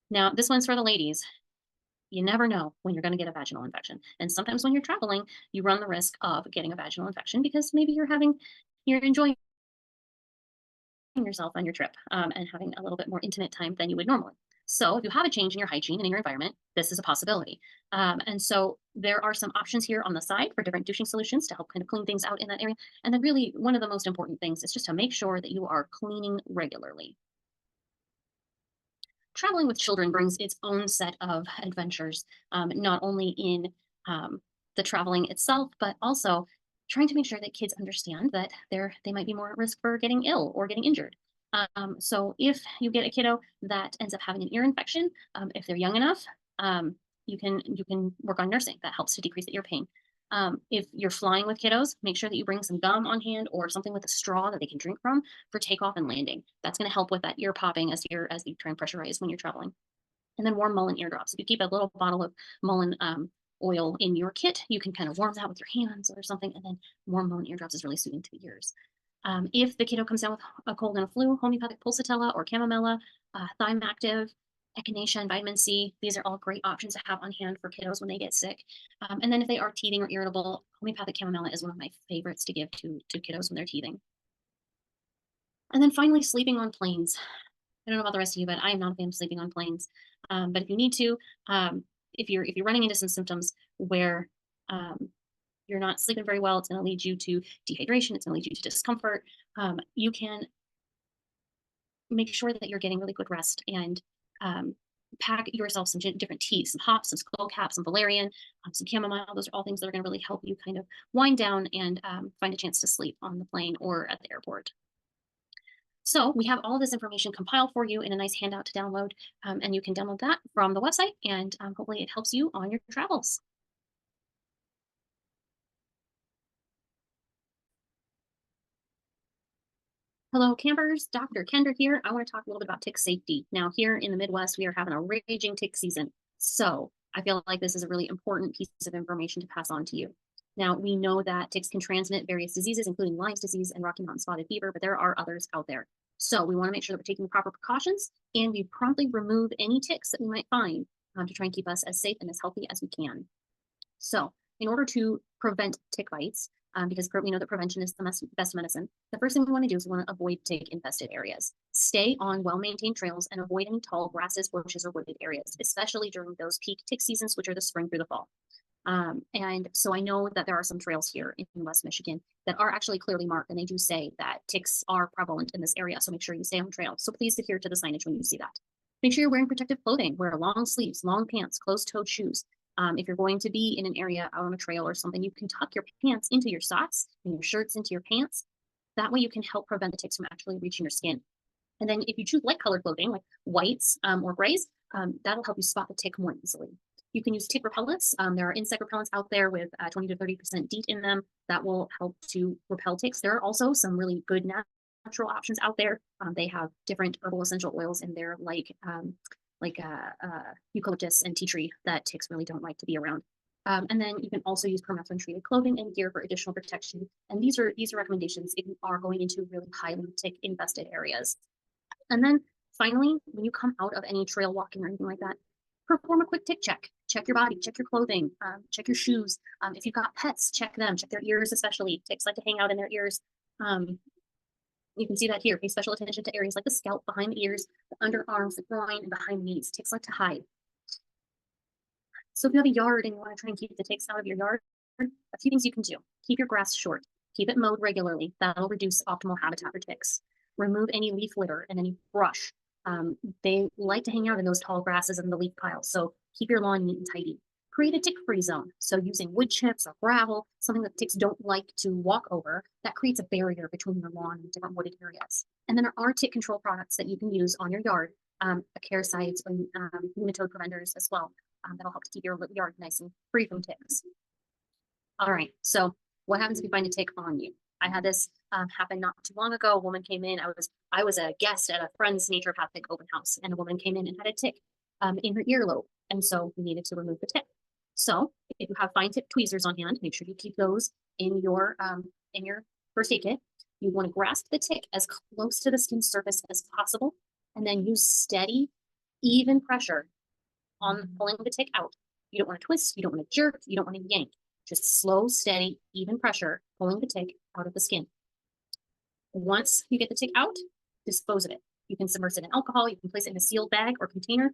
B: Now, this one's for the ladies. You never know when you're going to get a vaginal infection. And sometimes when you're traveling, you run the risk of getting a vaginal infection because maybe you're enjoying yourself on your trip and having a little bit more intimate time than you would normally. So if you have a change in your hygiene and in your environment, this is a possibility. And so there are some options here on the side for different douching solutions to help kind of clean things out in that area. And then really one of the most important things is just to make sure that you are cleaning regularly. Traveling with children brings its own set of adventures, not only in the traveling itself, but also trying to make sure that kids understand that they might be more at risk for getting ill or getting injured. So if you get a kiddo that ends up having an ear infection, if they're young enough, you can work on nursing. That helps to decrease the ear pain. If you're flying with kiddos, make sure that you bring some gum on hand or something with a straw that they can drink from for takeoff and landing. That's going to help with that ear popping as you try and pressurize when you're traveling. And then warm mullein eardrops. If you keep a little bottle of mullein oil in your kit, you can kind of warm that with your hands or something. And then warm mullein eardrops is really soothing to the ears. If the kiddo comes down with a cold and a flu, homeopathic pulsatilla or chamomilla, thyme active, echinacea, and vitamin C, these are all great options to have on hand for kiddos when they get sick. And then if they are teething or irritable, homeopathic chamomilla is one of my favorites to give to kiddos when they're teething. And then finally, sleeping on planes. I don't know about the rest of you, but I am not a fan of sleeping on planes. But if you need to, if you're running into some symptoms where you're not sleeping very well, it's going to lead you to dehydration, it's going to lead you to discomfort. You can make sure that you're getting really good rest and um, pack yourself some different teas, some hops, some skull cap, some valerian, some chamomile. Those are all things that are going to really help you kind of wind down and find a chance to sleep on the plane or at the airport. So we have all this information compiled for you in a nice handout to download, and you can download that from the website, and hopefully it helps you on your travels. Hello, campers. Dr. Kendra here. I want to talk a little bit about tick safety. Now, here in the Midwest, we are having a raging tick season. So I feel like this is a really important piece of information to pass on to you. Now, we know that ticks can transmit various diseases, including Lyme disease and Rocky Mountain spotted fever, but there are others out there. So we want to make sure that we're taking the proper precautions and we promptly remove any ticks that we might find to try and keep us as safe and as healthy as we can. So in order to prevent tick bites, because we know that prevention is the best medicine, the first thing we want to do is we want to avoid tick infested areas. Stay on well-maintained trails and avoid any tall grasses, bushes, or wooded areas, especially during those peak tick seasons, which are the spring through the fall. And so I know that there are some trails here in West Michigan that are actually clearly marked, and they do say that ticks are prevalent in this area. So make sure you stay on the trail. So please adhere to the signage when you see that. Make sure you're wearing protective clothing. Wear long sleeves, long pants, closed-toed shoes. If you're going to be in an area out on a trail or something, you can tuck your pants into your socks and your shirts into your pants. That way you can help prevent the ticks from actually reaching your skin. And then if you choose light colored clothing, like whites or grays, that'll help you spot the tick more easily. You can use tick repellents. There are insect repellents out there with 20 to 30% DEET in them that will help to repel ticks. There are also some really good natural options out there. They have different herbal essential oils in there, like eucalyptus and tea tree that ticks really don't like to be around. And then you can also use permethrin treated clothing and gear for additional protection. And these are recommendations if you are going into really highly tick infested areas. And then finally, when you come out of any trail walking or anything like that, perform a quick tick check. Check your body, check your clothing, check your shoes. If you've got pets, check them, check their ears especially. Ticks like to hang out in their ears. You can see that here. Pay special attention to areas like the scalp, behind the ears, the underarms, the groin, and behind the knees. Ticks like to hide. So if you have a yard and you want to try and keep the ticks out of your yard, a few things you can do. Keep your grass short. Keep it mowed regularly. That'll reduce optimal habitat for ticks. Remove any leaf litter and any brush. They like to hang out in those tall grasses and the leaf piles. So keep your lawn neat and tidy. Create a tick-free zone. So using wood chips or gravel, something that ticks don't like to walk over, that creates a barrier between your lawn and different wooded areas. And then there are tick control products that you can use on your yard, acaricides and nematode preventers as well. That'll help to keep your yard nice and free from ticks. All right, so what happens if you find a tick on you? I had this happen not too long ago. A woman came in. I was a guest at a friend's naturopathic open house, and a woman came in and had a tick in her earlobe, and so we needed to remove the tick. So if you have fine tip tweezers on hand, make sure you keep those in your first aid kit. You want to grasp the tick as close to the skin surface as possible, and then use steady, even pressure on pulling the tick out. You don't want to twist, you don't want to jerk, you don't want to yank. Just slow, steady, even pressure, pulling the tick out of the skin. Once you get the tick out, dispose of it. You can submerge it in alcohol, you can place it in a sealed bag or container,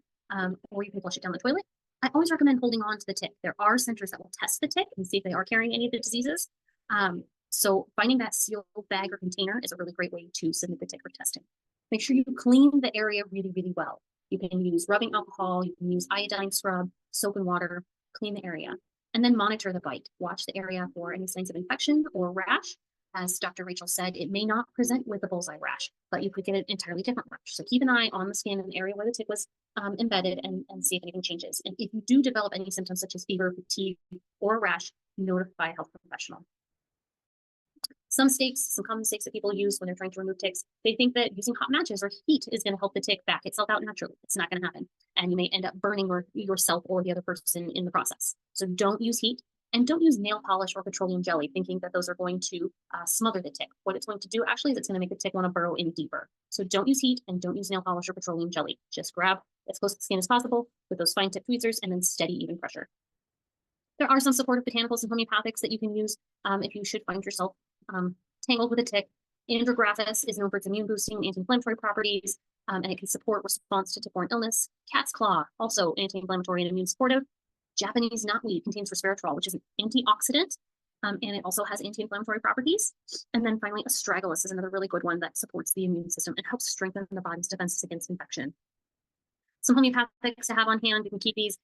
B: or you can flush it down the toilet. I always recommend holding on to the tick. There are centers that will test the tick and see if they are carrying any of the diseases. So finding that sealed bag or container is a really great way to submit the tick for testing. Make sure you clean the area really, really well. You can use rubbing alcohol, you can use iodine scrub, soap and water, clean the area, and then monitor the bite. Watch the area for any signs of infection or rash. As Dr. Rachel said, it may not present with a bullseye rash, but you could get an entirely different rash. So keep an eye on the skin in the area where the tick was embedded and see if anything changes. And if you do develop any symptoms such as fever, fatigue, or rash, notify a health professional. Some common mistakes that people use when they're trying to remove ticks, they think that using hot matches or heat is going to help the tick back itself out naturally. It's not going to happen. And you may end up burning yourself or the other person in the process. So don't use heat and don't use nail polish or petroleum jelly thinking that those are going to smother the tick. What it's going to do actually is it's going to make the tick want to burrow in deeper. So don't use heat and don't use nail polish or petroleum jelly. Just grab as close to the skin as possible with those fine tip tweezers and then steady even pressure. There are some supportive botanicals and homeopathics that you can use if you should find yourself tangled with a tick. Andrographis is known for its immune boosting anti-inflammatory properties, and it can support response to tick-borne illness. Cat's claw, also anti-inflammatory and immune supportive. Japanese knotweed contains resveratrol, which is an antioxidant And it also has anti-inflammatory properties. And then finally, astragalus is another really good one that supports the immune system and helps strengthen the body's defenses against infection. Some homeopathics to have on hand, you can keep these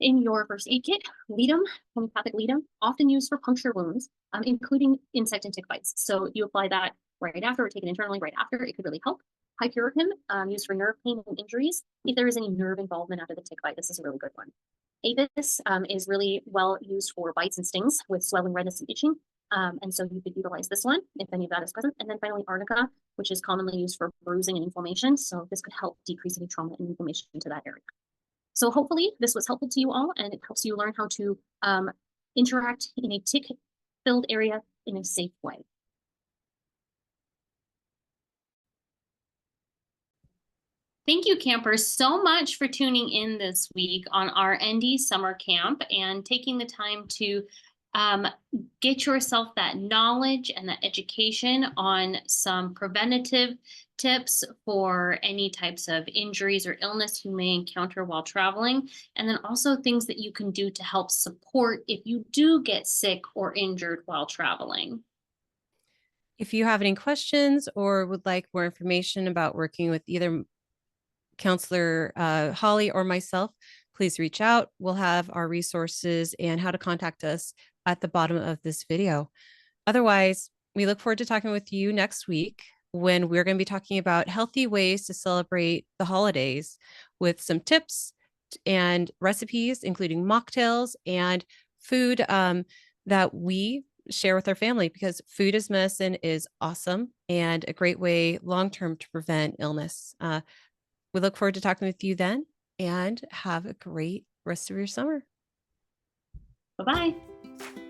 B: in your first aid kit. Ledum, homeopathic ledum, often used for puncture wounds, including insect and tick bites. So you apply that right after or take it internally right after. It could really help. Hypericum, used for nerve pain and injuries. If there is any nerve involvement after the tick bite, this is a really good one. Apis is really well used for bites and stings with swelling, redness, and itching. And so you could utilize this one if any of that is present. And then finally, arnica, which is commonly used for bruising and inflammation. So this could help decrease any trauma and inflammation into that area. So hopefully this was helpful to you all, and it helps you learn how to interact in a tick-filled area in a safe way. Thank you, campers, so much for tuning in this week on our ND summer camp and taking the time to get yourself that knowledge and that education on some preventative tips for any types of injuries or illness you may encounter while traveling, and then also things that you can do to help support if you do get sick or injured while traveling.
A: If you have any questions or would like more information about working with either Counselor Holly or myself, please reach out. We'll have our resources and how to contact us at the bottom of this video. Otherwise, we look forward to talking with you next week when we're going to be talking about healthy ways to celebrate the holidays with some tips and recipes, including mocktails and food that we share with our family, because food as medicine is awesome and a great way long-term to prevent illness. We look forward to talking with you then, and have a great rest of your summer.
B: Bye-bye.